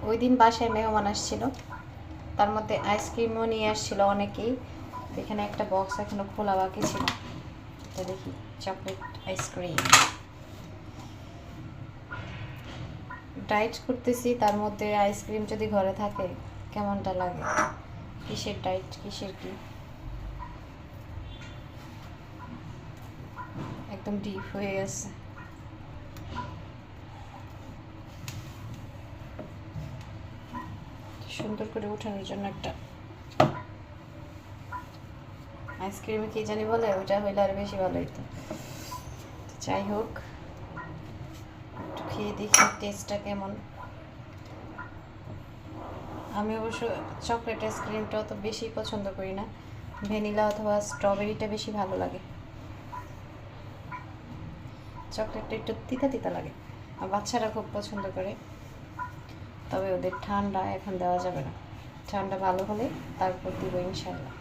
ওই দিন বাসায় মেহমান আসছিল, তার মধ্যে আইসক্রিমও নিয়ে আসছিল অনেকেই। এখানে একটা বক্স এখনো খোলা বাকি ছিল, এটা দেখি চকলেট আইসক্রিম। ডায়েট করতেছি, তার মধ্যে আইসক্রিম যদি ঘরে থাকে কেমনটা লাগে। কিসের ডায়েট, কিসের কি, একদম ডিপ হয়ে গেছে। সুন্দর করে উঠানোর জন্য একটা আইসক্রিমে কি জানি বলে, ওটা হইলে আর বেশি ভালো হইতো। যাই হোক, একটু খেয়ে দেখি টেস্টটা কেমন। আমি অবশ্য চকলেট আইসক্রিমটা অত বেশি পছন্দ করি না, ভ্যানিলা অথবা স্ট্রবেরিটা বেশি ভালো লাগে। চকলেটটা একটু তিতা তিতা লাগে, আর বাচ্চারা খুব পছন্দ করে। তবে ওদের ঠান্ডা এখন দেওয়া যাবে না, ঠান্ডা ভালো হলে তারপর দিব ইনশাল্লাহ।